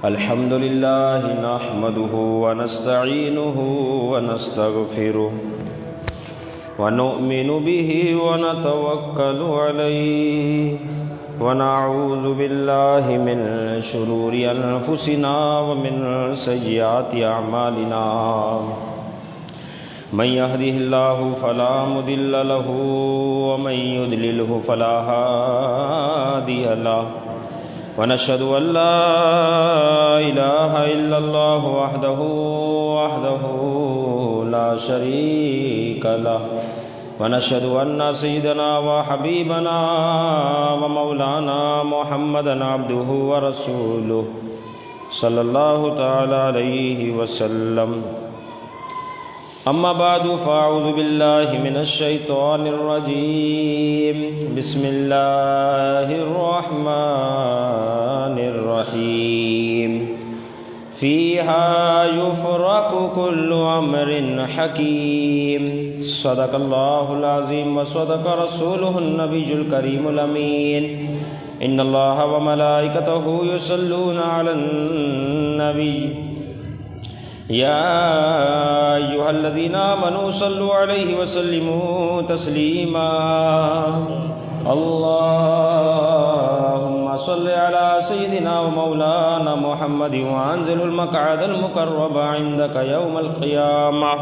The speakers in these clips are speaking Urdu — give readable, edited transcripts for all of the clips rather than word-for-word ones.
الحمد لله نحمده ونستعينه ونستغفره ونؤمن به ونتوكل عليه ونعوذ بالله من شرور أنفسنا ومن سيئات أعمالنا من يهده الله فلا مضل له ومن يضلله فلا هادي له ونشهد أن لا إله إلا الله وحده لا شريك له ونشهد أن سيدنا وحبيبنا ومولانا محمدا عبده ورسوله صلى الله تعالى عليه وسلم. أما بعد فأعوذ بالله من الشيطان الرجيم. بسم الله الرحمن الرحيم. فيها يفرق كل أمر حكيم. صدق الله العظيم وصدق رسوله النبي الكريم الأمين. إن الله وملائكته يصلون على النبي يا أيها الذين آمنوا صلوا عليه وسلموا تسليما. اللهم صل على سيدنا ومولانا محمد وأنزل المقعد المقرب عندك يوم القيامة.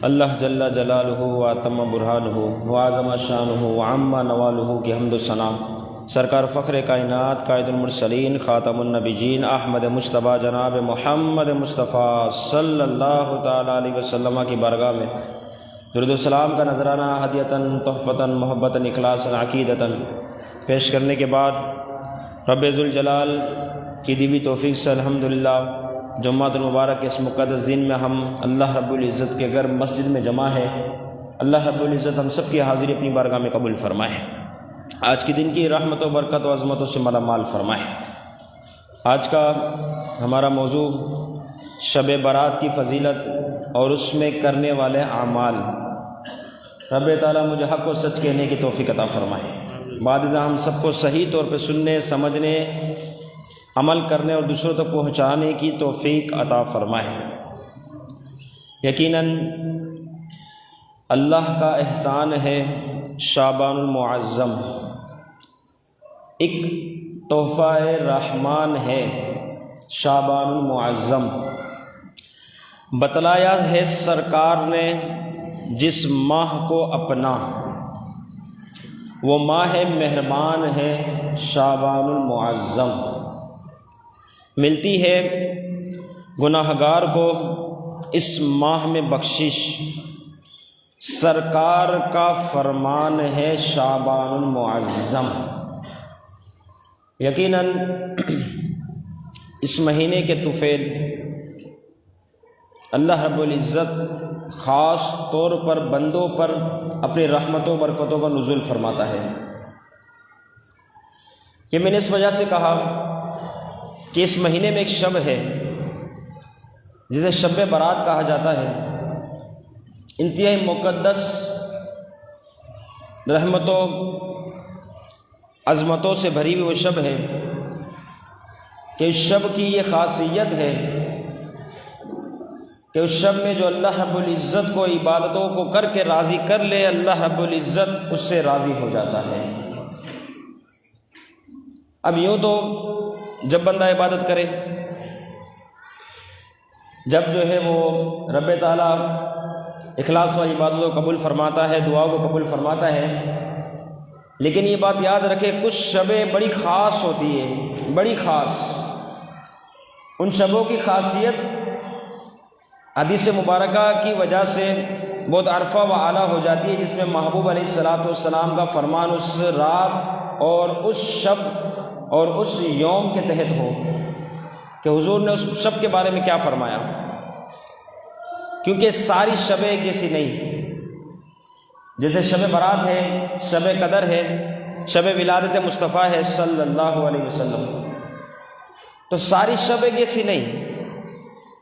اللہ جل جلالہ واتم برہانہ وعظم شانہ وعم نوالہ کی حمد و ثنا سرکار فخر کائنات قائد المرسلین خاتم النبیین احمد مجتبیٰ جناب محمد مصطفیٰ صلی اللہ تعالیٰ علیہ وسلم کی بارگاہ میں درود و سلام کا نذرانہ ہدیتاً تحفتاً محبتاً اخلاصاً عقیدتاً پیش کرنے کے بعد رب ذوالجلال کی دی ہوئی توفیق سے الحمدللہ جمعۃ المبارک کے اس مقدس دن میں ہم اللہ رب العزت کے گھر مسجد میں جمع ہے. اللہ رب العزت ہم سب کی حاضری اپنی بارگاہ میں قبول فرمائے. آج کے دن کی رحمت و برکت و عظمتوں سے مالا مال فرمائے. آج کا ہمارا موضوع شب برات کی فضیلت اور اس میں کرنے والے اعمال. رب تعالیٰ مجھے حق و سچ کہنے کی توفیق عطا فرمائے. بعد ازاں ہم سب کو صحیح طور پہ سننے سمجھنے عمل کرنے اور دوسروں تک پہنچانے کی توفیق عطا فرمائے. یقیناً اللہ کا احسان ہے شعبان المعظم، ایک تحفہ رحمان ہے شعبان المعظم. بتلایا ہے سرکار نے جس ماہ کو اپنا، وہ ماہ مہربان ہے شعبان المعظم. ملتی ہے گناہگار کو اس ماہ میں بخشش، سرکار کا فرمان ہے شعبان المعظم. یقیناً اس مہینے کے طفیل اللہ رب العزت خاص طور پر بندوں پر اپنی رحمتوں برکتوں کا نزول فرماتا ہے. یہ میں نے اس وجہ سے کہا کہ اس مہینے میں ایک شب ہے جسے شب برات کہا جاتا ہے. انتہائی مقدس رحمتوں عظمتوں سے بھری ہوئی وہ شب ہے کہ اس شب کی یہ خاصیت ہے کہ اس شب میں جو اللہ رب العزت کو عبادتوں کو کر کے راضی کر لے، اللہ رب العزت اس سے راضی ہو جاتا ہے. اب یوں تو جب بندہ عبادت کرے، جب جو ہے وہ رب تعالیٰ اخلاص و عبادت کو قبول فرماتا ہے، دعا کو قبول فرماتا ہے، لیکن یہ بات یاد رکھے کچھ شبیں بڑی خاص ہوتی ہے، بڑی خاص. ان شبوں کی خاصیت حدیث مبارکہ کی وجہ سے بہت عرفہ و اعلیٰ ہو جاتی ہے، جس میں محبوب علیہ السلام کا فرمان اس رات اور اس شب اور اس یوم کے تحت ہو کہ حضور نے اس شب کے بارے میں کیا فرمایا. کیونکہ ساری شبیں ایک جیسی نہیں. جیسے شب برات ہے، شب قدر ہے، شب ولادت مصطفیٰ ہے صلی اللہ علیہ وسلم، تو ساری شب ایک جیسی نہیں.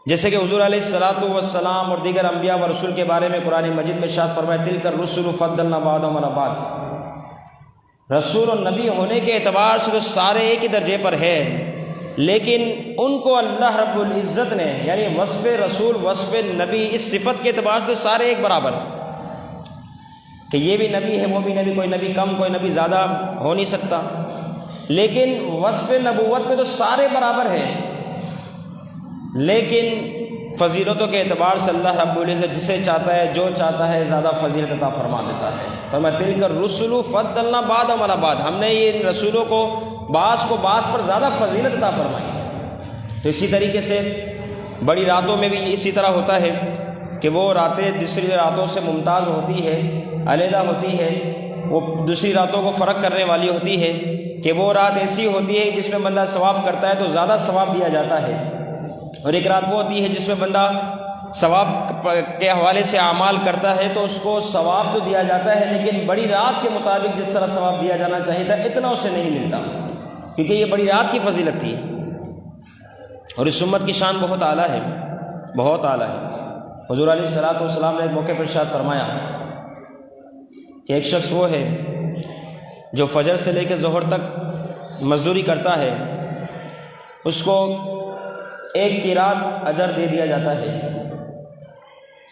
جیسے کہ حضور علیہ السلام اور دیگر انبیاء و رسول کے بارے میں قرآن مجید میں ارشاد فرمایا تلک الرسل فضلنا بعضهم علی بعض، رسول اور نبی ہونے کے اعتبار سے تو سارے ایک ہی درجے پر ہے، لیکن ان کو اللہ رب العزت نے یعنی وصف رسول وصف نبی اس صفت کے اعتبار سے تو سارے ایک برابر کہ یہ بھی نبی ہے وہ بھی نبی، کوئی نبی کم کوئی نبی زیادہ ہو نہیں سکتا، لیکن وصف نبوت میں تو سارے برابر ہیں، لیکن فضیلتوں کے اعتبار سے اللہ رب العزت جسے چاہتا ہے جو چاہتا ہے زیادہ فضیلت عطا فرما دیتا ہے۔ فرمایا تلک الرسل فضلنا بعضهم علی بعض، ہم نے ان رسولوں کو بعض پر زیادہ فضیلت عطا فرمائی۔ تو اسی طریقے سے بڑی راتوں میں بھی اسی طرح ہوتا ہے کہ وہ راتیں دوسری راتوں سے ممتاز ہوتی ہے، علیحدہ ہوتی ہے، وہ دوسری راتوں کو فرق کرنے والی ہوتی ہے کہ وہ رات ایسی ہوتی ہے جس میں بندہ ثواب کرتا ہے تو زیادہ ثواب دیا جاتا ہے، اور ایک رات وہ ہوتی ہے جس میں بندہ ثواب کے حوالے سے اعمال کرتا ہے تو اس کو ثواب تو دیا جاتا ہے، لیکن بڑی رات کے مطابق جس طرح ثواب دیا جانا چاہیے تھا اتنا اسے نہیں ملتا، کیونکہ یہ بڑی رات کی فضیلت تھی۔ اور اس امت کی شان بہت اعلیٰ ہے، بہت اعلیٰ ہے۔ حضور علیہ الصلوۃ والسلام نے ایک موقع پر ارشاد فرمایا کہ ایک شخص وہ ہے جو فجر سے لے کے ظہر تک مزدوری کرتا ہے، اس کو ایک قیراط اجر دے دیا جاتا ہے،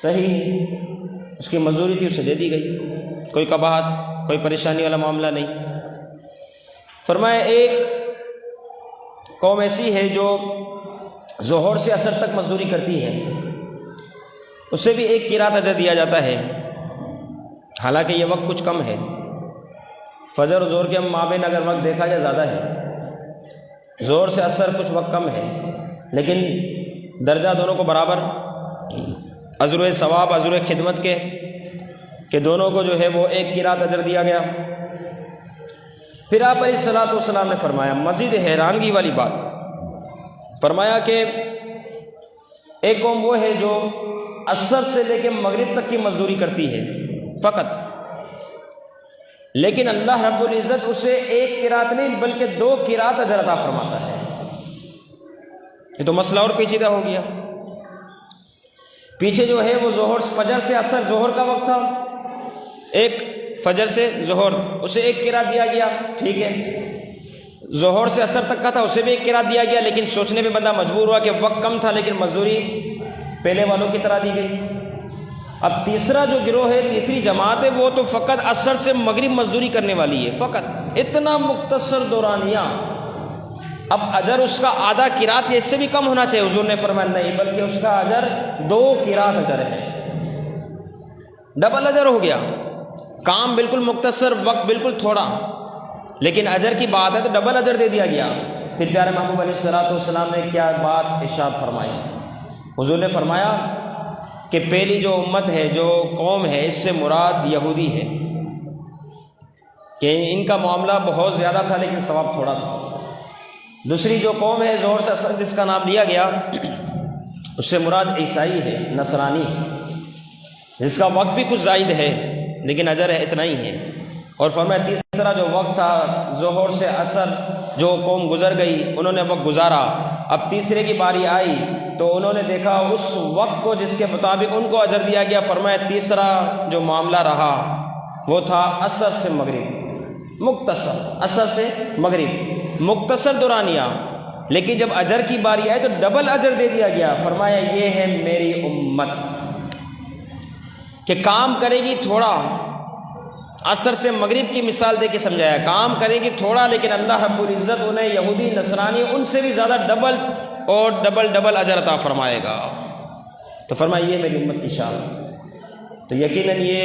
صحیح اس کی مزدوری تھی اسے دے دی گئی، کوئی قباحت کوئی پریشانی والا معاملہ نہیں۔ فرمایا ایک قوم ایسی ہے جو ظہر سے عصر تک مزدوری کرتی ہے، اسے بھی ایک قیراط اجر دیا جاتا ہے، حالانکہ یہ وقت کچھ کم ہے، فجر اور ظہر کے مابین اگر وقت دیکھا جائے زیادہ ہے، ظہر سے عصر کچھ وقت کم ہے، لیکن درجہ دونوں کو برابر، اجر ثواب اجر خدمت کے کہ دونوں کو جو ہے وہ ایک قیراط اجر دیا گیا۔ پھر آپ علیہ الصلوۃ والسلام نے فرمایا مزید حیرانگی والی بات، فرمایا کہ ایک قوم وہ ہے جو عصر سے لے کے مغرب تک کی مزدوری کرتی ہے فقط، لیکن اللہ رب العزت اسے ایک قیراط نہیں بلکہ 2 قیراط اجر عطا فرماتا ہے۔ یہ تو مسئلہ اور پیچیدہ ہو گیا۔ پیچھے جو ہے وہ فجر سے عصر ظہر کا وقت تھا، ایک فجر سے ظہر اسے ایک قیراط دیا گیا، ٹھیک ہے، ظہر سے عصر تک کا تھا اسے بھی ایک قیراط دیا گیا، لیکن سوچنے میں بندہ مجبور ہوا کہ وقت کم تھا لیکن مزدوری پہلے والوں کی طرح دی گئی۔ اب تیسرا جو گروہ ہے، تیسری جماعت ہے، وہ تو فقط عصر سے مغرب مزدوری کرنے والی ہے، فقط اتنا مختصر دورانیہ، اب اجر اس کا آدھا قیراط یا اس سے بھی کم ہونا چاہیے، حضور نے فرمایا نہیں بلکہ اس کا اجر 2 قیراط اجر ہے، ڈبل اجر ہو گیا، کام بالکل مختصر، وقت بالکل تھوڑا، لیکن اجر کی بات ہے تو ڈبل اجر دے دیا گیا۔ پھر پیارے محبوب علیہ الصلوۃ والسلام نے کیا بات ارشاد فرمائی، حضور نے فرمایا کہ پہلی جو امت ہے جو قوم ہے اس سے مراد یہودی ہے کہ ان کا معاملہ بہت زیادہ تھا لیکن ثواب تھوڑا تھا۔ دوسری جو قوم ہے ظہر سے عصر جس کا نام لیا گیا اس سے مراد عیسائی ہے، نصرانی، جس کا وقت بھی کچھ زائد ہے لیکن اجر ہے اتنا ہی ہے۔ اور فرمایا تیسرا جو وقت تھا ظہر سے عصر جو قوم گزر گئی انہوں نے وقت گزارا، اب تیسرے کی باری آئی تو انہوں نے دیکھا اس وقت کو جس کے مطابق ان کو اجر دیا گیا۔ فرمایا تیسرا جو معاملہ رہا وہ تھا عصر سے مغرب، مختصر، عصر سے مغرب مختصر دورانیہ، لیکن جب اجر کی باری آئی تو ڈبل اجر دے دیا گیا۔ فرمایا یہ ہے میری امت کہ کام کرے گی تھوڑا، عصر سے مغرب کی مثال دے کے سمجھایا، کام کرے گی تھوڑا لیکن اللہ رب العزت انہیں یہودی نصرانی ان سے بھی زیادہ ڈبل اور ڈبل اجر عطا فرمائے گا۔ تو فرمایا یہ میری امت کی شان۔ تو یقیناً یہ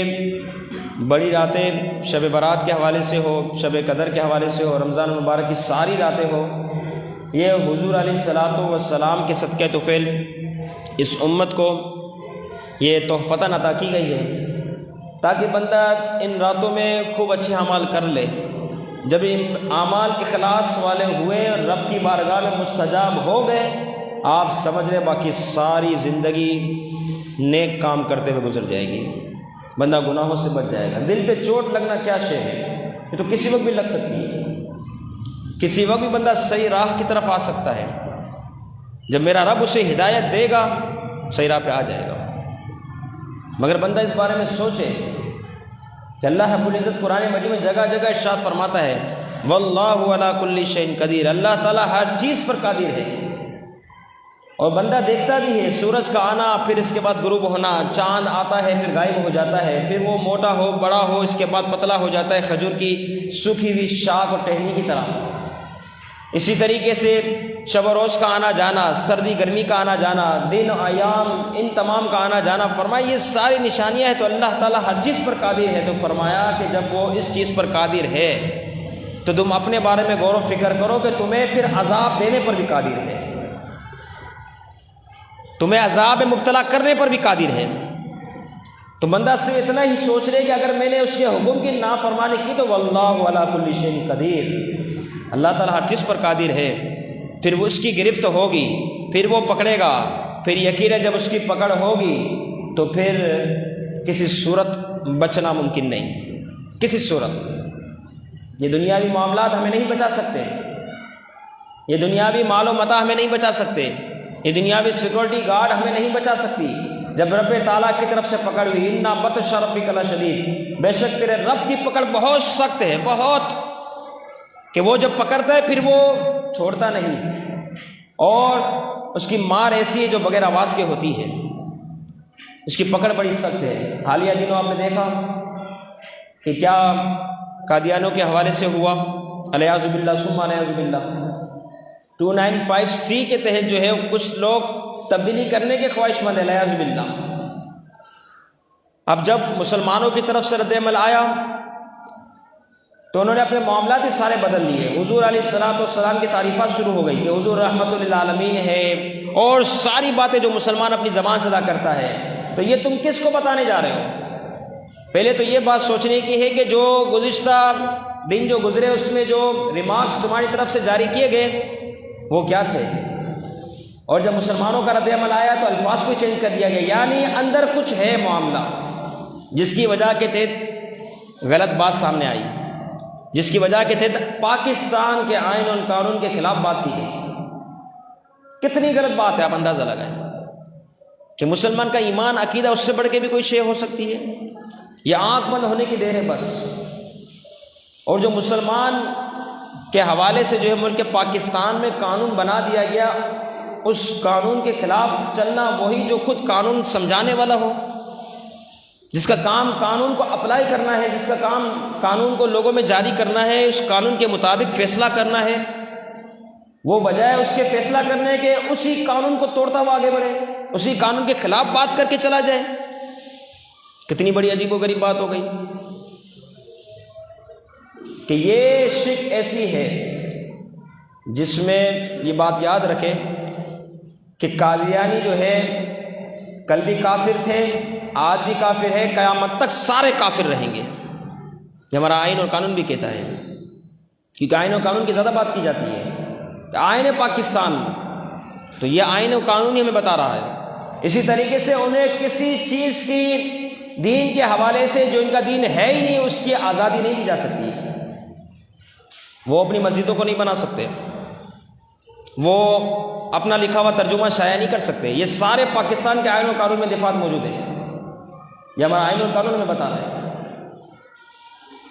بڑی راتیں شب برات کے حوالے سے ہو، شب قدر کے حوالے سے ہو، رمضان المبارک کی ساری راتیں ہو، یہ حضور علیہ الصلوۃ والسلام کے صدقہ طفیل اس امت کو یہ تحفتاً عطا کی گئی ہے تاکہ بندہ ان راتوں میں خوب اچھے اعمال کر لے۔ جب ان اعمال اخلاص والے ہوئے رب کی بارگاہ میں مستجاب ہو گئے، آپ سمجھ لیں باقی ساری زندگی نیک کام کرتے ہوئے گزر جائے گی، بندہ گناہوں سے بچ جائے گا۔ دل پہ چوٹ لگنا کیا شے ہے، یہ تو کسی وقت بھی لگ سکتی ہے، کسی وقت بھی بندہ صحیح راہ کی طرف آ سکتا ہے، جب میرا رب اسے ہدایت دے گا صحیح راہ پہ آ جائے گا۔ مگر بندہ اس بارے میں سوچے کہ اللہ رب العزت قرآن مجید میں جگہ جگہ ارشاد فرماتا ہے واللہ علی کل شیء قدیر، اللہ تعالیٰ ہر چیز پر قادر ہے۔ اور بندہ دیکھتا بھی ہے سورج کا آنا، پھر اس کے بعد غروب ہونا، چاند آتا ہے پھر غائب ہو جاتا ہے، پھر وہ موٹا ہو بڑا ہو اس کے بعد پتلا ہو جاتا ہے کھجور کی سوکھی ہوئی شاخ اور ٹہنی کی طرح۔ اسی طریقے سے شب و روز کا آنا جانا، سردی گرمی کا آنا جانا، دن ایام ان تمام کا آنا جانا، فرمایا یہ ساری نشانیاں ہیں تو اللہ تعالیٰ ہر چیز پر قادر ہے۔ تو فرمایا کہ جب وہ اس چیز پر قادر ہے تو تم اپنے بارے میں غور و فکر کرو کہ تمہیں پھر عذاب دینے پر بھی قادر ہے، تمہیں عذاب میں مبتلا کرنے پر بھی قادر ہے۔ تو بندہ صرف اتنا ہی سوچ رہے کہ اگر میں نے اس کے حکم کی نافرمانی کی تو واللہ علی کل شیء قدیر، اللہ تعالیٰ ہر چیز پر قادر ہے۔ پھر وہ اس کی گرفت ہوگی، پھر وہ پکڑے گا، پھر یقین ہے جب اس کی پکڑ ہوگی تو پھر کسی صورت بچنا ممکن نہیں، کسی صورت۔ یہ دنیاوی معاملات ہمیں نہیں بچا سکتے، یہ دنیاوی مال و متاع ہمیں نہیں بچا سکتے، یہ دنیاوی سیکورٹی گارڈ ہمیں نہیں بچا سکتی۔ جب رب تعالیٰ کی طرف سے پکڑ ہوئی اِنَّ بَطْشَ رَبِّكَ لَشَدِيدٌ، بے شک تیرے رب کی پکڑ بہت سخت ہے، بہت، کہ وہ جب پکڑتا ہے پھر وہ چھوڑتا نہیں، اور اس کی مار ایسی ہے جو بغیر آواز کے ہوتی ہے، اس کی پکڑ بڑی سخت ہے۔ حالیہ دنوں آپ نے دیکھا کہ کیا قادیانوں کے حوالے سے ہوا، الیاذ باللہ ثم الیاذ باللہ۔ 295C کے تحت جو ہے کچھ لوگ تبدیلی کرنے کے خواہش مند ہیں، الیاذ باللہ۔ اب جب مسلمانوں کی طرف سے رد عمل آیا تو انہوں نے اپنے معاملات ہی سارے بدل لیے۔ حضور علیہ السلام کی تعریفات شروع ہو گئی کہ حضور رحمت للعالمین ہے، اور ساری باتیں جو مسلمان اپنی زبان سے ادا کرتا ہے، تو یہ تم کس کو بتانے جا رہے ہو؟ پہلے تو یہ بات سوچنے کی ہے کہ جو گزشتہ دن جو گزرے اس میں جو ریمارکس تمہاری طرف سے جاری کیے گئے وہ کیا تھے، اور جب مسلمانوں کا رد عمل آیا تو الفاظ کو چینج کر دیا گیا، یعنی اندر کچھ ہے معاملہ جس کی وجہ کے تحت غلط بات سامنے آئی، جس کی وجہ کے تحت پاکستان کے آئین اور قانون کے خلاف بات کی گئی۔ کتنی غلط بات ہے، آپ اندازہ لگائیں کہ مسلمان کا ایمان عقیدہ اس سے بڑھ کے بھی کوئی شے ہو سکتی ہے؟ یہ آنکھ بند ہونے کی دیر ہے بس۔ اور جو مسلمان کے حوالے سے جو ہے ملک پاکستان میں قانون بنا دیا گیا، اس قانون کے خلاف چلنا، وہی جو خود قانون سمجھانے والا ہو، جس کا کام قانون کو اپلائی کرنا ہے، جس کا کام قانون کو لوگوں میں جاری کرنا ہے، اس قانون کے مطابق فیصلہ کرنا ہے، وہ بجائے اس کے فیصلہ کرنے کے اسی قانون کو توڑتا ہوا آگے بڑھے، اسی قانون کے خلاف بات کر کے چلا جائے۔ کتنی بڑی عجیب و غریب بات ہو گئی کہ یہ شرک ایسی ہے جس میں یہ بات یاد رکھیں کہ قادیانی جو ہے کل بھی کافر تھے، آج بھی کافر ہے، قیامت تک سارے کافر رہیں گے۔ یہ ہمارا آئین اور قانون بھی کہتا ہے، کیونکہ آئین اور قانون کی زیادہ بات کی جاتی ہے۔ آئین پاکستان تو یہ آئین اور قانون ہی ہمیں بتا رہا ہے۔ اسی طریقے سے انہیں کسی چیز کی دین کے حوالے سے جو ان کا دین ہے ہی نہیں، اس کی آزادی نہیں دی جا سکتی۔ وہ اپنی مسجدوں کو نہیں بنا سکتے، وہ اپنا لکھا ہوا ترجمہ شائع نہیں کر سکتے۔ یہ سارے پاکستان کے آئین و قانون میں دفعات موجود ہیں، یہ ہمارا آئین و قانون ہمیں بتا رہا ہے۔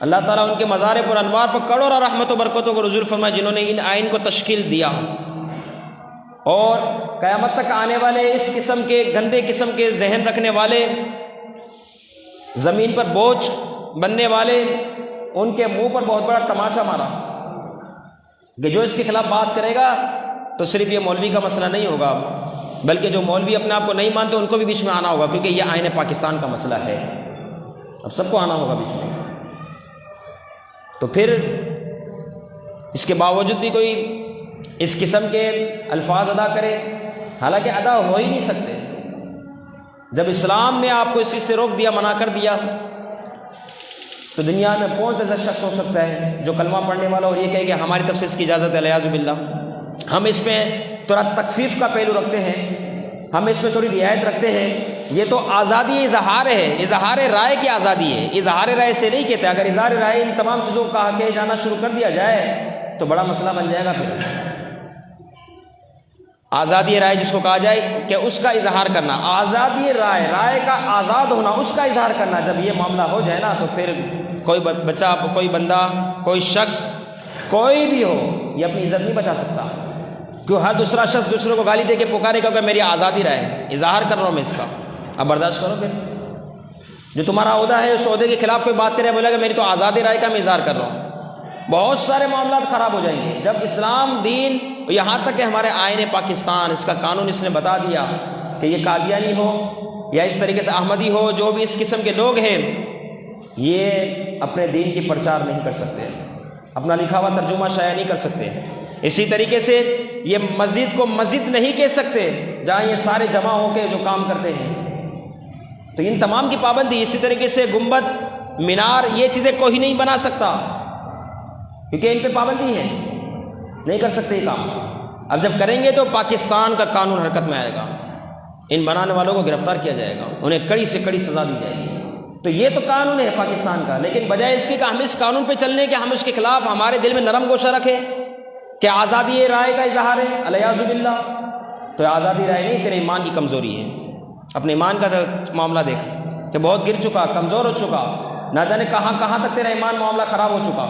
اللہ تعالیٰ ان کے مزار پر انوار پر کروڑوں رحمت و برکتوں کو نزول فرمائے جنہوں نے ان آئین کو تشکیل دیا، اور قیامت تک آنے والے اس قسم کے گندے قسم کے ذہن رکھنے والے، زمین پر بوجھ بننے والے، ان کے منہ پر بہت بڑا تماچا مارا کہ جو اس کے خلاف بات کرے گا تو صرف یہ مولوی کا مسئلہ نہیں ہوگا، بلکہ جو مولوی اپنے آپ کو نہیں مانتے ان کو بھی بیچ میں آنا ہوگا، کیونکہ یہ آئین پاکستان کا مسئلہ ہے، اب سب کو آنا ہوگا بیچ میں۔ تو پھر اس کے باوجود بھی کوئی اس قسم کے الفاظ ادا کرے، حالانکہ ادا ہو ہی نہیں سکتے۔ جب اسلام نے آپ کو اس چیز سے روک دیا، منع کر دیا، تو دنیا میں کون سا ایسا شخص ہو سکتا ہے جو کلمہ پڑھنے والا اور یہ کہے کہ ہماری طرف سے اس کی اجازت ہے؟ الیاذ باللہ۔ ہم اس میں تھوڑا تخفیف کا پہلو رکھتے ہیں، ہم اس میں تھوڑی رعایت رکھتے ہیں۔ یہ تو آزادی اظہار ہے، اظہار رائے کی آزادی ہے، اظہار رائے سے نہیں کہتے۔ اگر اظہار رائے ان تمام چیزوں کو کہا کہ جانا شروع کر دیا جائے تو بڑا مسئلہ بن جائے گا۔ پھر آزادی رائے جس کو کہا جائے کہ اس کا اظہار کرنا، آزادی رائے، رائے کا آزاد ہونا، اس کا اظہار کرنا، جب یہ معاملہ ہو جائے نا تو پھر کوئی بچہ، کوئی بندہ، کوئی شخص، کوئی بھی ہو، یہ اپنی عزت نہیں بچا سکتا، کیوں ہر دوسرا شخص دوسروں کو گالی دے کے پکارے گا کہ میری آزادی رائے ہے، اظہار کر رہا ہوں میں اس کا، اب برداشت کرو پھر۔ جو تمہارا عہدہ ہے اس عہدے کے خلاف کوئی بات کرے، بولے گا میری تو آزادی رائے کا میں اظہار کر رہا ہوں، بہت سارے معاملات خراب ہو جائیں گے۔ جب اسلام دین، یہاں تک کہ ہمارے آئین پاکستان، اس کا قانون اس نے بتا دیا کہ یہ قادیانی ہو یا اس طریقے سے احمدی ہو، جو بھی اس قسم کے لوگ ہیں، یہ اپنے دین کی پرچار نہیں کر سکتے، اپنا لکھا ہوا ترجمہ شائع نہیں کر سکتے۔ اسی طریقے سے یہ مسجد کو مسجد نہیں کہہ سکتے جہاں یہ سارے جمع ہو کے جو کام کرتے ہیں، تو ان تمام کی پابندی۔ اسی طریقے سے گنبد، مینار، یہ چیزیں کوئی نہیں بنا سکتا کیونکہ ان پہ پابندی ہے، نہیں کر سکتے یہ کام۔ اب جب کریں گے تو پاکستان کا قانون حرکت میں آئے گا، ان بنانے والوں کو گرفتار کیا جائے گا، انہیں کڑی سے کڑی سزا دی جائے گی۔ تو یہ تو قانون ہے پاکستان کا، لیکن بجائے اس کی کہ ہم اس قانون پہ چلنے کے ہم اس کے خلاف ہمارے دل میں نرم گوشہ رکھیں کہ آزادی رائے کا اظہار ہے، الیاذ باللہ، تو آزادی رائے نہیں، تیرے ایمان کی کمزوری ہے۔ اپنے ایمان کا معاملہ دیکھ کہ بہت گر چکا، کمزور ہو چکا، نہ جانے کہاں کہاں تک تیرا ایمان معاملہ خراب ہو چکا،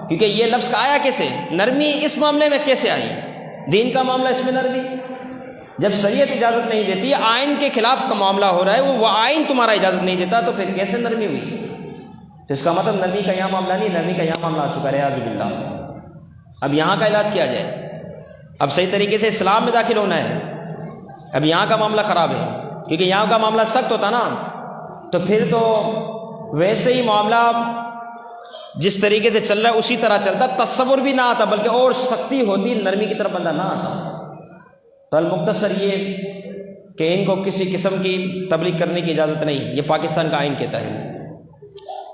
کیونکہ یہ لفظ کا آیا کیسے، نرمی اس معاملے میں کیسے آئی؟ دین کا معاملہ اس میں نرمی، جب شریعت اجازت نہیں دیتی، آئین کے خلاف کا معاملہ ہو رہا ہے، وہ آئین تمہارا اجازت نہیں دیتا، تو پھر کیسے نرمی ہوئی؟ تو اس کا مطلب نرمی کا یہاں معاملہ نہیں، نرمی کا یہاں معاملہ آ چکا ہے، اعوذ باللہ۔ اب یہاں کا علاج کیا جائے؟ اب صحیح طریقے سے اسلام میں داخل ہونا ہے۔ اب یہاں کا معاملہ خراب ہے، کیونکہ یہاں کا معاملہ سخت ہوتا نا، تو پھر تو ویسے ہی معاملہ جس طریقے سے چل رہا ہے اسی طرح چلتا، تصور بھی نہ آتا، بلکہ اور سختی ہوتی، نرمی کی طرف بندہ نہ آتا۔ تو المختصر یہ کہ ان کو کسی قسم کی تبلیغ کرنے کی اجازت نہیں، یہ پاکستان کا آئین کہتا ہے۔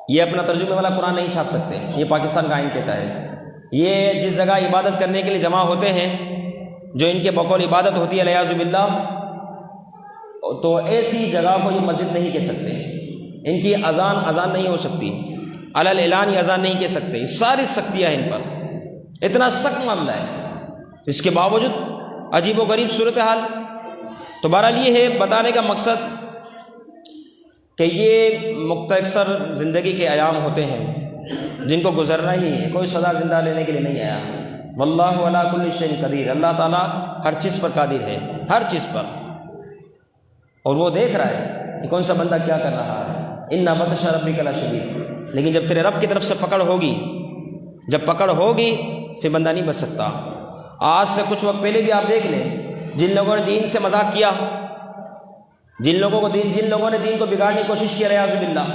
یہ اپنا ترجمے والا قرآن نہیں چھاپ سکتے، یہ پاکستان کا آئین کہتا ہے۔ یہ جس جگہ عبادت کرنے کے لیے جمع ہوتے ہیں، جو ان کے بقول عبادت ہوتی ہے الیاذ باللہ، تو ایسی جگہ کو یہ مسجد نہیں کہہ سکتے، ان کی اذان نہیں ہو سکتی، علی الاعلان اذان نہیں کہہ سکتے، یہ ساری سختیاں ان پر، اتنا سخت معاملہ ہے، اس کے باوجود عجیب و غریب صورتحال۔ تو بہرحال یہ ہے بتانے کا مقصد کہ یہ مختصر زندگی کے ایام ہوتے ہیں جن کو گزرنا ہی ہے، کوئی سدا زندہ لینے کے لیے نہیں آیا۔ واللہ علی کل شیء قدیر، اللہ تعالیٰ ہر چیز پر قادر ہے، ہر چیز پر، اور وہ دیکھ رہا ہے کہ کون سا بندہ کیا کر رہا ہے۔ ان بطش ربک لشدید، لیکن جب تیرے رب کی طرف سے پکڑ ہوگی، جب پکڑ ہوگی پھر بندہ نہیں بچ سکتا۔ آج سے کچھ وقت پہلے بھی آپ دیکھ لیں، جن لوگوں نے دین سے مذاق کیا، جن لوگوں نے دین کو بگاڑنے کی کوشش کی، اعوذ باللہ،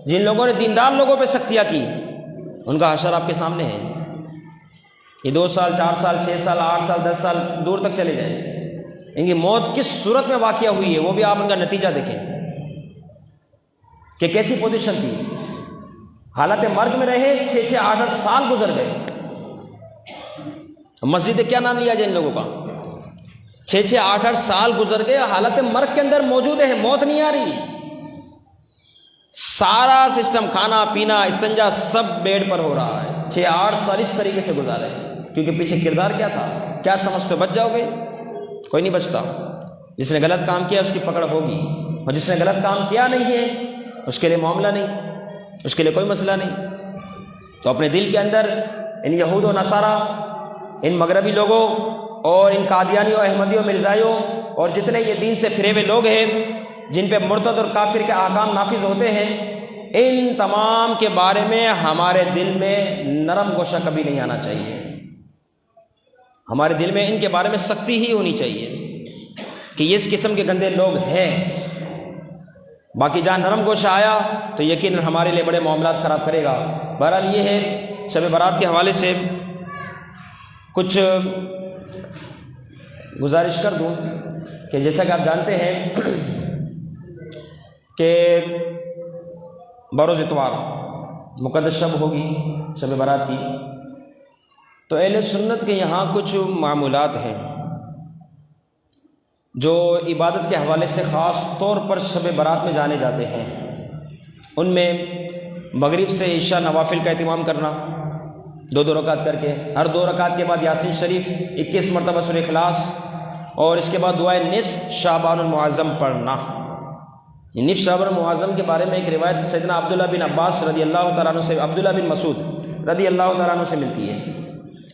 جن لوگوں نے دیندار لوگوں پہ سختیاں کی، ان کا حشر آپ کے سامنے ہے۔ یہ 2 سال، 4 سال، 6 سال، 8 سال، 10 سال دور تک چلے جائیں، ان کی موت کس صورت میں واقع ہوئی ہے وہ بھی آپ ان کا نتیجہ دیکھیں کہ کیسی پوزیشن تھی، حالت مرگ میں رہے، 6 8 سال گزر گئے۔ مسجد کیا نام لیا جائے ان لوگوں کا؟ 6 8 سال گزر گئے، حالت مرگ کے اندر موجود ہے، موت نہیں آ رہی، سارا سسٹم، کھانا پینا، استنجا، سب بیڈ پر ہو رہا ہے۔ 6 8 سال اس طریقے سے گزارے، کیونکہ پیچھے کردار کیا تھا؟ کیا سمجھتے بچ جاؤ گے؟ کوئی نہیں بچتا۔ جس نے غلط کام کیا اس کی پکڑ ہوگی، اور جس نے غلط کام کیا نہیں ہے اس کے لیے معاملہ نہیں، اس کے لیے کوئی مسئلہ نہیں۔ تو اپنے دل کے اندر ان یہود و نصارہ، ان مغربی لوگوں اور ان قادیانیوں، احمدیوں، مرزائیوں اور جتنے یہ دین سے پھرے ہوئے لوگ ہیں جن پہ مرتد اور کافر کے احکام نافذ ہوتے ہیں، ان تمام کے بارے میں ہمارے دل میں نرم گوشہ کبھی نہیں آنا چاہیے۔ ہمارے دل میں ان کے بارے میں سختی ہی ہونی چاہیے کہ یہ اس قسم کے گندے لوگ ہیں۔ باقی جہاں نرم گوشہ آیا تو یقیناً ہمارے لیے بڑے معاملات خراب کرے گا۔ بہرحال یہ ہے شب برات کے حوالے سے کچھ گزارش کر دوں کہ جیسا کہ آپ جانتے ہیں کہ بروز اتوار مقدس شب ہوگی، شب برات کی، تو اہل سنت کے یہاں کچھ معمولات ہیں جو عبادت کے حوالے سے خاص طور پر شب برات میں جانے جاتے ہیں۔ ان میں مغرب سے عشاء نوافل کا اہتمام کرنا، 2 رکعت کر کے، ہر 2 رکعت کے بعد یاسین شریف 21 مرتبہ سورہ اخلاص اور اس کے بعد دعائے نصف شعبان المعظم پڑھنا۔ نصف شعبان المعظم کے بارے میں ایک روایت سیدنا عبداللہ بن عباس رضی اللہ تعالیٰ عنہ سے، عبداللہ بن مسعود رضی اللہ تعالیٰ عنہ سے ملتی ہے،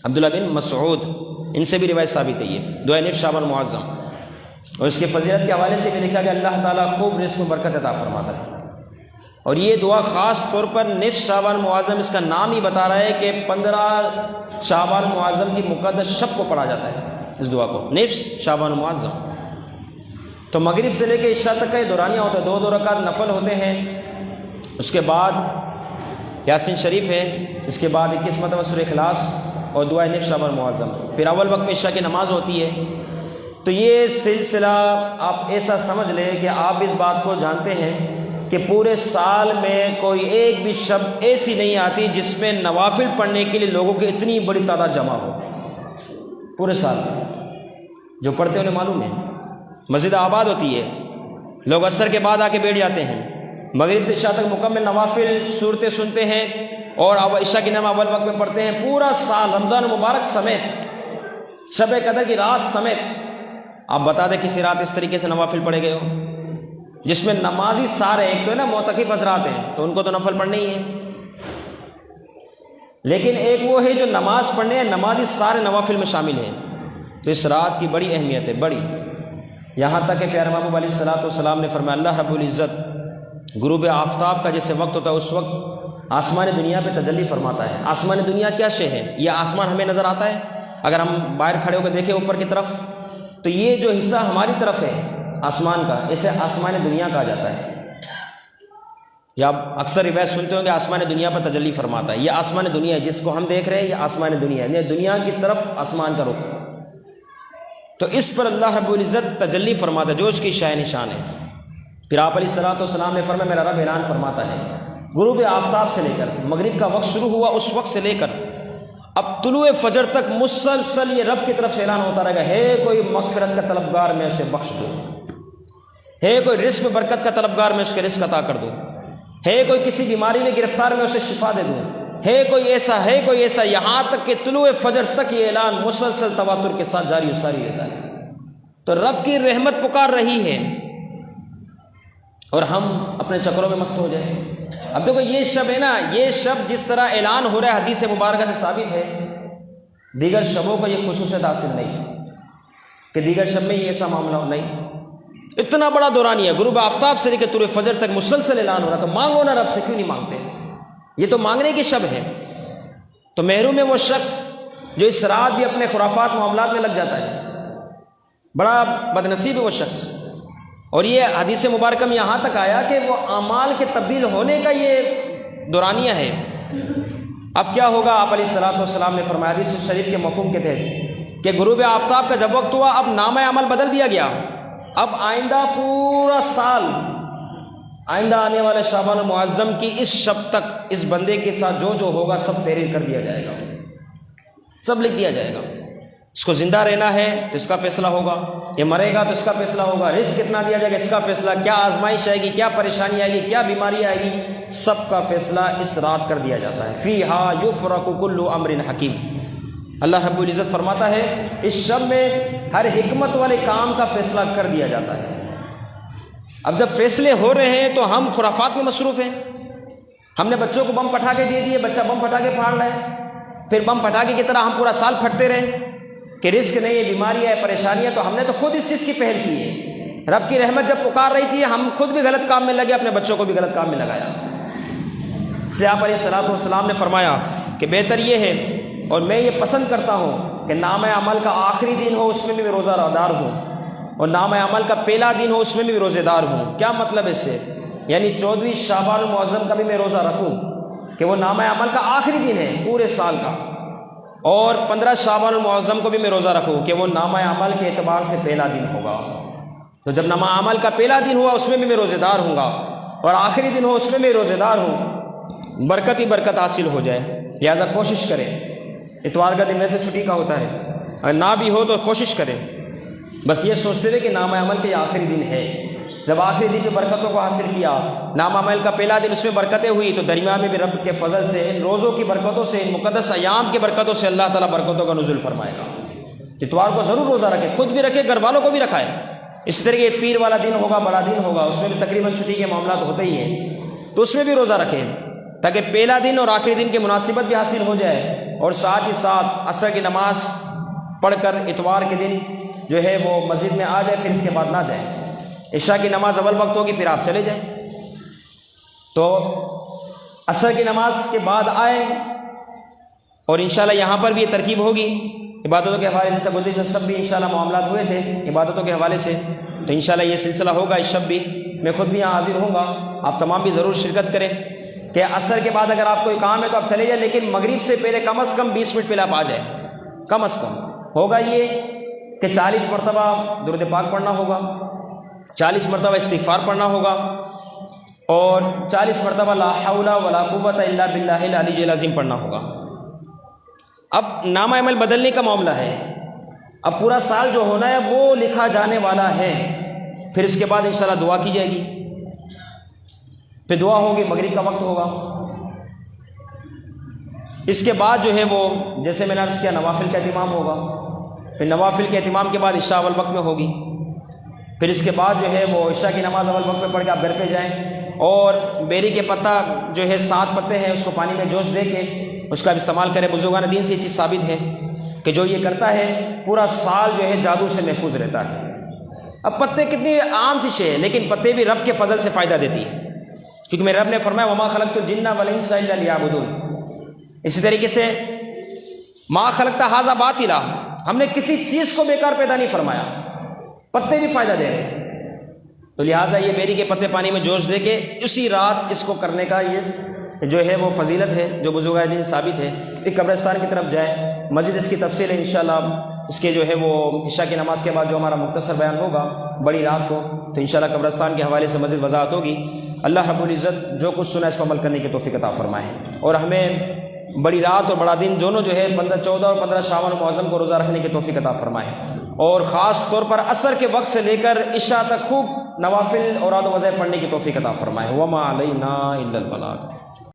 عبداللہ بن مسعود، ان سے بھی روایت ثابت ہے یہ دعائے نصف شعبان المعظم۔ اور اس کے فضیلت کے حوالے سے بھی لکھا کہ اللہ تعالیٰ خوب رزق میں برکت عطا فرماتا ہے، اور یہ دعا خاص طور پر نصف شعبان معظم، اس کا نام ہی بتا رہا ہے کہ 15 شعبان معظم کی مقدس شب کو پڑھا جاتا ہے اس دعا کو، نصف شعبان معظم۔ تو مغرب سے لے کے عشاء تک کا یہ دورانیہ ہوتا ہے، 2 رکعت نفل ہوتے ہیں، اس کے بعد یاسین شریف ہے، اس کے بعد 21 مرتبہ سورہ اخلاص اور دعائے نصف شعبان معظم، پھر اول وقت میں عشاء کی نماز ہوتی ہے۔ تو یہ سلسلہ آپ ایسا سمجھ لیں کہ آپ اس بات کو جانتے ہیں کہ پورے سال میں کوئی ایک بھی شب ایسی نہیں آتی جس میں نوافل پڑھنے کے لیے لوگوں کی اتنی بڑی تعداد جمع ہو، پورے سال جو پڑھتے انہیں معلوم ہے۔ مسجد آباد ہوتی ہے، لوگ عصر کے بعد آ کے بیٹھ جاتے ہیں، مغرب سے عشاء تک مکمل نوافل صورتیں سنتے ہیں اور عشاء کی نماز اول وقت میں پڑھتے ہیں، پورا سال رمضان مبارک سمیت، شب قدر کی رات سمیت۔ آپ بتا دیں کسی رات اس طریقے سے نوافل پڑھے گئے ہو جس میں نمازی سارے، ایک تو ہے نا معتکف حضرات ہیں تو ان کو تو نفل پڑھنے ہی ہے، لیکن ایک وہ ہے جو نماز پڑھنے ہیں، نمازی سارے نوافل میں شامل ہیں۔ تو اس رات کی بڑی اہمیت ہے، بڑی، یہاں تک کہ پیارے محبوب علیہ الصلوۃ والسلام نے فرمایا اللہ رب العزت غروب آفتاب کا جیسے وقت ہوتا ہے اس وقت آسمان دنیا پہ تجلی فرماتا ہے۔ آسمان دنیا کیا شے ہے؟ یہ آسمان ہمیں نظر آتا ہے، اگر ہم باہر کھڑے ہو کے دیکھیں اوپر کی طرف تو یہ جو حصہ ہماری طرف ہے آسمان کا، اسے آسمان دنیا کہا جاتا ہے۔ یا آپ اکثر روایت سنتے ہوں کہ آسمان دنیا پر تجلی فرماتا ہے، یہ آسمان دنیا ہے جس کو ہم دیکھ رہے ہیں، یہ آسمان دنیا ہے، یعنی دنیا کی طرف آسمان کا رخ۔ تو اس پر اللہ رب العزت تجلی فرماتا ہے جو اس کی شاہ نشان ہے۔ پھر آپ علیہ الصلوۃ والسلام نے فرمایا میرا رب اعلان فرماتا ہے غروب آفتاب سے لے کر مغرب کا وقت شروع ہوا اس وقت سے لے کر اب طلوع فجر تک مسلسل یہ رب کی طرف سے اعلان ہوتا رہے گا، ہے کوئی مغفرت کا طلبگار میں اسے بخش دوں، ہے کوئی رزق میں برکت کا طلبگار میں اس کے رزق عطا کر دوں، ہے کوئی کسی بیماری میں گرفتار میں اسے شفا دے دوں، ہے کوئی ایسا، یہاں تک کہ طلوع فجر تک یہ اعلان مسلسل تواتر کے ساتھ جاری و ساری رہتا ہے۔ تو رب کی رحمت پکار رہی ہے اور ہم اپنے چکروں میں مست ہو جائیں۔ اب دیکھو یہ شب ہے نا، یہ شب جس طرح اعلان ہو رہا ہے حدیث مبارکہ سے ثابت ہے، دیگر شبوں کو یہ خصوصیت حاصل نہیں کہ دیگر شب میں یہ ایسا معاملہ نہیں۔ اتنا بڑا دورانیہ غروب آفتاب سے لے کے طلوع فجر تک مسلسل اعلان ہو رہا، تو مانگو نا رب سے، کیوں نہیں مانگتے؟ یہ تو مانگنے کی شب ہے۔ تو محروم ہے وہ شخص جو اس رات بھی اپنے خرافات معاملات میں لگ جاتا ہے، بڑا بدنصیب ہے وہ شخص۔ اور یہ حدیث مبارکہ میں یہاں تک آیا کہ وہ اعمال کے تبدیل ہونے کا یہ دورانیہ ہے۔ اب کیا ہوگا؟ آپ علیہ الصلوۃ والسلام نے فرمایا حدیث شریف کے مفہوم کے تحت کہ غروب آفتاب کا جب وقت ہوا اب نامہ عمل بدل دیا گیا، اب آئندہ پورا سال، آئندہ آنے والے شعبان المعظم کی اس شب تک اس بندے کے ساتھ جو ہوگا سب تحریر کر دیا جائے گا، سب لکھ دیا جائے گا۔ اس کو زندہ رہنا ہے تو اس کا فیصلہ ہوگا، یہ مرے گا تو اس کا فیصلہ ہوگا، رزق کتنا دیا جائے گا اس کا فیصلہ، کیا آزمائش آئے گی، کیا پریشانی آئے گی، کیا بیماری آئے گی، سب کا فیصلہ اس رات کر دیا جاتا ہے۔ فیہا یفرق کل امر حکیم، اللہ رب العزت فرماتا ہے اس شب میں ہر حکمت والے کام کا فیصلہ کر دیا جاتا ہے۔ اب جب فیصلے ہو رہے ہیں تو ہم خرافات میں مصروف ہیں، ہم نے بچوں کو بم پٹاخے دے دیے، بچہ بم پٹاخے پھاڑ رہا ہے، پھر بم پٹاخے کی طرح ہم پورا سال پھٹتے رہے کہ رزق نہیں ہے، بیماری ہے، پریشانی ہے، تو ہم نے تو خود اس چیز کی پہل کی ہے۔ رب کی رحمت جب پکار رہی تھی ہم خود بھی غلط کام میں لگے، اپنے بچوں کو بھی غلط کام میں لگایا۔ اس لیے آپ علیہ الصلوۃ والسلام نے فرمایا کہ بہتر یہ ہے اور میں یہ پسند کرتا ہوں کہ نامہ عمل کا آخری دن ہو اس میں بھی میں روزہ دار ہوں، اور نامہ عمل کا پہلا دن ہو اس میں بھی روزے دار ہوں۔ کیا مطلب اس سے؟ یعنی 14 شعبان المعظم کا بھی میں روزہ رکھوں کہ وہ نامہ عمل کا آخری دن ہے پورے سال کا، اور 15 شعبان المعظم کو بھی میں روزہ رکھوں کہ وہ نامہ عمل کے اعتبار سے پہلا دن ہوگا۔ تو جب نامہ عمل کا پہلا دن ہوا اس میں بھی میں روزے دار ہوں گا، اور آخری دن ہو اس میں بھی روزے دار ہوں، برکت ہی برکت حاصل ہو جائے۔ لہٰذا کوشش کریں، اتوار کا دن ویسے چھٹی کا ہوتا ہے، اگر نہ بھی ہو تو کوشش کریں، بس یہ سوچتے رہے کہ نامہ عمل کا یہ آخری دن ہے۔ جب آخری دن کی برکتوں کو حاصل کیا، نامہ عمل کا پہلا دن اس میں برکتیں ہوئی، تو درمیان میں بھی رب کے فضل سے ان روزوں کی برکتوں سے، ان مقدس ایام کی برکتوں سے اللہ تعالیٰ برکتوں کا نزول فرمائے گا۔ اتوار کو ضرور روزہ رکھے، خود بھی رکھے، گھر والوں کو بھی رکھائے۔ اسی طریقے پیر والا دن ہوگا، بڑا دن ہوگا، اس میں بھی تقریباً چھٹی کے معاملات ہوتے ہی ہیں، تو اس میں بھی روزہ رکھے تاکہ پہلا دن اور آخری دن کی مناسبت بھی حاصل ہو جائے، اور ساتھ ہی ساتھ عصر کی نماز پڑھ کر اتوار کے دن جو ہے وہ مسجد میں آ جائے، پھر اس کے بعد نہ جائے۔ عشاء کی نماز اول وقت ہوگی، پھر آپ چلے جائیں، تو عصر کی نماز کے بعد آئے، اور انشاءاللہ یہاں پر بھی یہ ترکیب ہوگی عبادتوں کے حوالے سے۔ گزشتہ شب بھی انشاءاللہ معاملات ہوئے تھے عبادتوں کے حوالے سے، تو انشاءاللہ یہ سلسلہ ہوگا اس شب بھی، میں خود بھی یہاں حاضر ہوں گا، آپ تمام بھی ضرور شرکت کریں کہ عصر کے بعد اگر آپ کوئی کام ہے تو آپ چلے جائیں، لیکن مغرب سے پہلے کم از کم 20 منٹ پہلے آپ آ جائیں، کم از کم۔ ہوگا یہ کہ 40 مرتبہ درود پاک پڑھنا ہوگا، 40 مرتبہ استغفار پڑھنا ہوگا، اور 40 مرتبہ لا حول ولا قوت الا باللہ العلی العظیم پڑھنا ہوگا۔ اب نامہ عمل بدلنے کا معاملہ ہے، اب پورا سال جو ہونا ہے وہ لکھا جانے والا ہے، پھر اس کے بعد انشاءاللہ دعا کی جائے گی، پھر دعا ہوگی، مغرب کا وقت ہوگا، اس کے بعد جو ہے وہ جیسے میں نے عرض کیا نوافل کا اہتمام ہوگا، پھر نوافل کے اہتمام کے بعد عشاء اول وقت میں ہوگی، پھر اس کے بعد جو ہے وہ عشاء کی نماز اول وقت میں پڑھ کے آپ گھر پہ جائیں، اور بیری کے پتہ جو ہے 7 پتے ہیں اس کو پانی میں جوش دے کے اس کا استعمال کرے۔ بزرگان دین سے یہ چیز ثابت ہے کہ جو یہ کرتا ہے پورا سال جو ہے جادو سے محفوظ رہتا ہے۔ اب پتے کتنی عام سی شے ہے، لیکن پتے بھی رب کے فضل سے فائدہ دیتی ہے، کیونکہ میرے رب نے فرمایا وما خلقت الجن والانس الا لیعبدون۔ اسی طریقے سے ما خلقت ھذا باطلا، ہم نے کسی چیز کو بیکار پیدا نہیں فرمایا، پتے بھی فائدہ دے رہے ہیں، تو لہٰذا یہ بیری کے پتے پانی میں جوش دے کے اسی رات اس کو کرنے کا یہ جو ہے وہ فضیلت ہے جو بزرگان دین ثابت ہے۔ ایک قبرستان کی طرف جائیں، مسجد اس کی تفصیل ہے انشاءاللہ، اس کے جو ہے وہ عشاء کی نماز کے بعد جو ہمارا مختصر بیان ہوگا بڑی رات کو، تو انشاءاللہ قبرستان کے حوالے سے مزید وضاحت ہوگی۔ اللہ رب العزت جو کچھ سنا اس پر عمل کرنے کی توفیق عطا فرمائے، اور ہمیں بڑی رات اور بڑا دن دونوں جو ہے 14 اور 15 شعبان المعظم کو روزہ رکھنے کی توفیق عطا فرمائے، اور خاص طور پر عصر کے وقت سے لے کر عشاء تک خوب نوافل اور اوراد و وظائف پڑھنے کی توفیق عطا فرمائے۔ وما علینا الا البلاغ۔